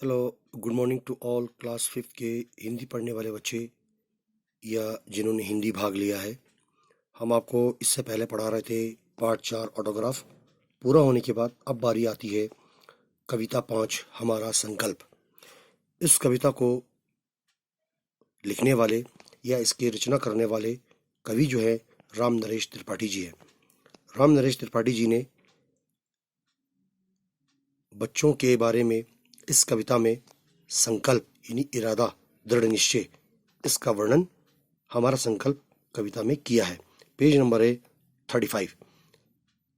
Hello, good morning to all class 5 के हिंदी पढ़ने वाले बच्चे या जिन्होंने हिंदी भाग लिया है। हम आपको इससे पहले पढ़ा रहे थे पार्ट 4 ऑटोग्राफ पूरा होने के बाद अब बारी आती है कविता 5 हमारा संकल्प। इस कविता को लिखने वाले या इसकी रचना करने वाले कवि जो है राम नरेश त्रिपाठी जी है। राम नरेश त्रिपाठी जी ने बच्चों के बारे में इस कविता में संकल्प यानी इरादा, दृढ़ निश्चय, इसका वर्णन हमारा संकल्प कविता में किया है। पेज नंबर है 35।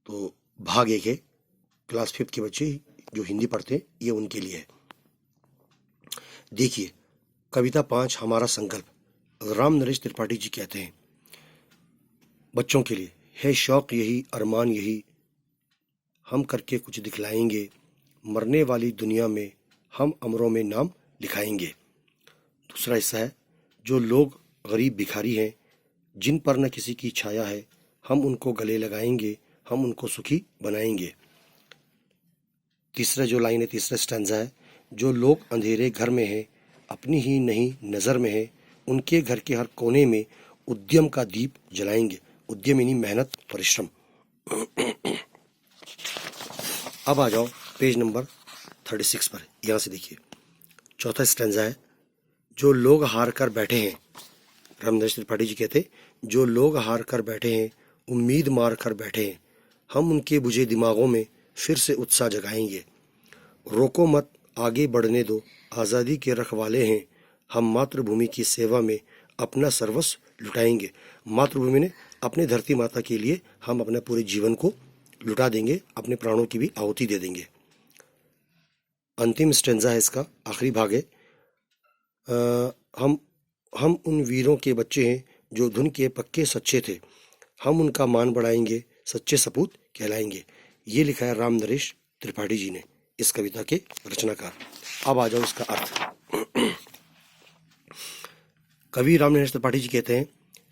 तो भाग 1 है, क्लास 5 के बच्चे जो हिंदी पढ़ते हैं ये उनके लिए है। देखिए, कविता 5 हमारा संकल्प। राम नरेश त्रिपाठी जी कहते हैं बच्चों के लिए, है शौक यही, अरमान यही, हम करके कुछ दिखलाएंगे, मरने वाली दुनिया में हम अमरों में नाम लिखाएंगे। दूसरा हिस्सा है, जो लोग गरीब भिखारी हैं, जिन पर न किसी की छाया है, हम उनको गले लगाएंगे, हम उनको सुखी बनाएंगे। तीसरा जो लाइन है, तीसरा स्टैंजा है, जो लोग अंधेरे घर में हैं, अपनी ही नहीं नज़र में है, उनके घर के हर कोने में उद्यम का दीप जलाएंगे। उद्यम यानी मेहनत, परिश्रम। अब आ जाओ पेज नंबर 36 पर। यहाँ से देखिए, चौथा स्टैंजा है, जो लोग हार कर बैठे हैं। राम नरेश त्रिपाठी जी कहते, जो लोग हार कर बैठे हैं, उम्मीद मार कर बैठे हैं, हम उनके बुझे दिमागों में फिर से उत्साह जगाएंगे। रोको मत, आगे बढ़ने दो, आज़ादी के रखवाले हैं, हम मातृभूमि की सेवा में अपना सर्वस्व लुटाएंगे। मातृभूमि ने अपने धरती माता के लिए हम अपने पूरे जीवन को लुटा देंगे, अपने प्राणों की भी आहुति दे देंगे। अंतिम स्टेंजा है इसका, आखिरी भाग है। हम उन वीरों के बच्चे हैं जो धुन के पक्के सच्चे थे, हम उनका मान बढ़ाएंगे, सच्चे सपूत कहलाएंगे। ये लिखा है राम नरेश त्रिपाठी जी ने, इस कविता के रचनाकार। अब आ जाओ इसका अर्थ। कवि राम नरेश त्रिपाठी जी कहते हैं,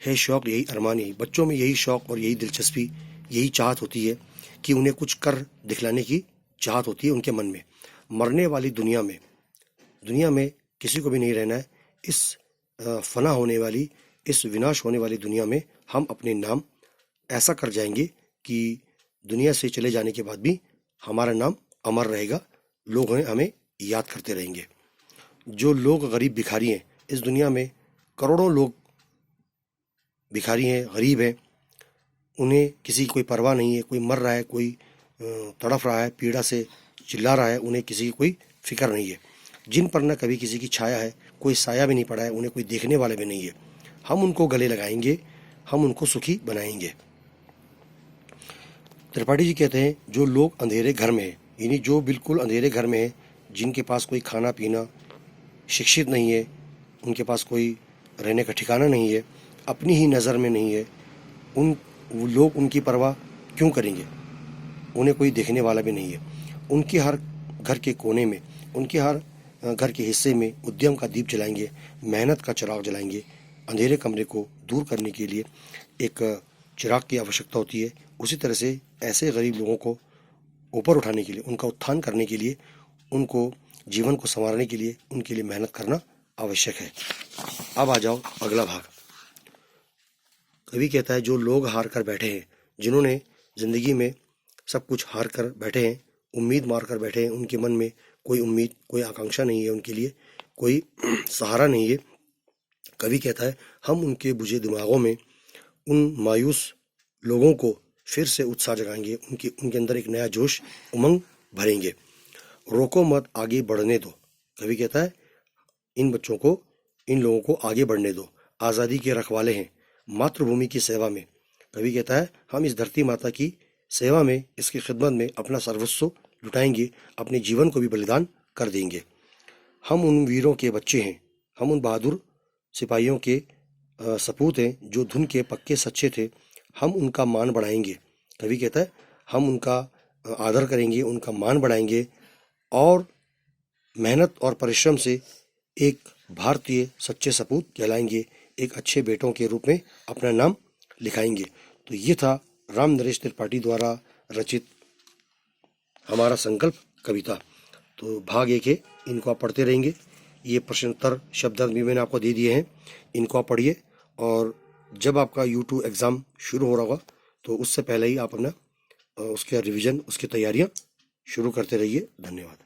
है शौक यही, अरमान यही, बच्चों में यही शौक और यही दिलचस्पी, यही चाहत होती है कि उन्हें कुछ कर दिखलाने की चाहत होती है उनके मन में। मरने वाली दुनिया में किसी को भी नहीं रहना है। इस फना होने वाली, इस विनाश होने वाली दुनिया में हम अपने नाम ऐसा कर जाएंगे कि दुनिया से चले जाने के बाद भी हमारा नाम अमर रहेगा, लोग हमें याद करते रहेंगे। जो लोग गरीब भिखारी हैं, इस दुनिया में करोड़ों लोग भिखारी हैं, गरीब हैं, उन्हें किसी की कोई परवाह नहीं है। कोई मर रहा है, कोई तड़फ रहा है, पीड़ा से चिल्ला रहा है, उन्हें किसी की कोई फिक्र नहीं है। जिन पर न कभी किसी की छाया है, कोई साया भी नहीं पड़ा है, उन्हें कोई देखने वाला भी नहीं है, हम उनको गले लगाएंगे, हम उनको सुखी बनाएंगे। त्रिपाठी जी कहते हैं, जो लोग अंधेरे घर में हैं, यानी जो बिल्कुल अंधेरे घर में है, जिनके पास कोई खाना पीना, शिक्षित नहीं है, उनके पास कोई रहने का ठिकाना नहीं है, अपनी ही नज़र में नहीं है, वो लोग उनकी परवाह क्यों करेंगे, उन्हें कोई देखने वाला भी नहीं है। उनके हर घर के कोने में, उनके हर घर के हिस्से में उद्यम का दीप जलाएंगे, मेहनत का चिराग जलाएंगे। अंधेरे कमरे को दूर करने के लिए एक चिराग की आवश्यकता होती है। उसी तरह से ऐसे गरीब लोगों को ऊपर उठाने के लिए, उनका उत्थान करने के लिए, उनको जीवन को संवारने के लिए उनके लिए मेहनत करना आवश्यक है। अब आ जाओ अगला भाग। कवि कहता है, जो लोग हार कर बैठे हैं, जिन्होंने जिंदगी में सब कुछ हार कर बैठे हैं, उम्मीद मार कर बैठे हैं, उनके मन में कोई उम्मीद, कोई आकांक्षा नहीं है, उनके लिए कोई सहारा नहीं है। कवि कहता है, हम उनके बुझे दिमागों में, उन मायूस लोगों को फिर से उत्साह जगाएंगे, उनके अंदर एक नया जोश, उमंग भरेंगे। रोको मत, आगे बढ़ने दो। कवि कहता है, इन बच्चों को, इन लोगों को आगे बढ़ने दो, आज़ादी के रखवाले हैं, मातृभूमि की सेवा में। कवि कहता है, हम इस धरती माता की सेवा में, इसकी खिदमत में अपना सर्वस्व लुटाएंगे, अपने जीवन को भी बलिदान कर देंगे। हम उन वीरों के बच्चे हैं, हम उन बहादुर सिपाहियों के सपूत हैं जो धुन के पक्के सच्चे थे, हम उनका मान बढ़ाएंगे। कवि कहता है, हम उनका आदर करेंगे, उनका मान बढ़ाएंगे और मेहनत और परिश्रम से एक भारतीय सच्चे सपूत कहलाएंगे, एक अच्छे बेटों के रूप में अपना नाम लिखाएंगे। तो ये था राम नरेश त्रिपाठी द्वारा रचित हमारा संकल्प कविता। तो भाग 1 है, इनको आप पढ़ते रहेंगे। ये प्रश्नोत्तर शब्दार्थ भी मैंने आपको दे दिए हैं, इनको आप पढ़िए। और जब आपका U2 एग्ज़ाम शुरू हो रहा होगा तो उससे पहले ही आप अपना उसके रिवीजन, उसकी तैयारियां शुरू करते रहिए। धन्यवाद।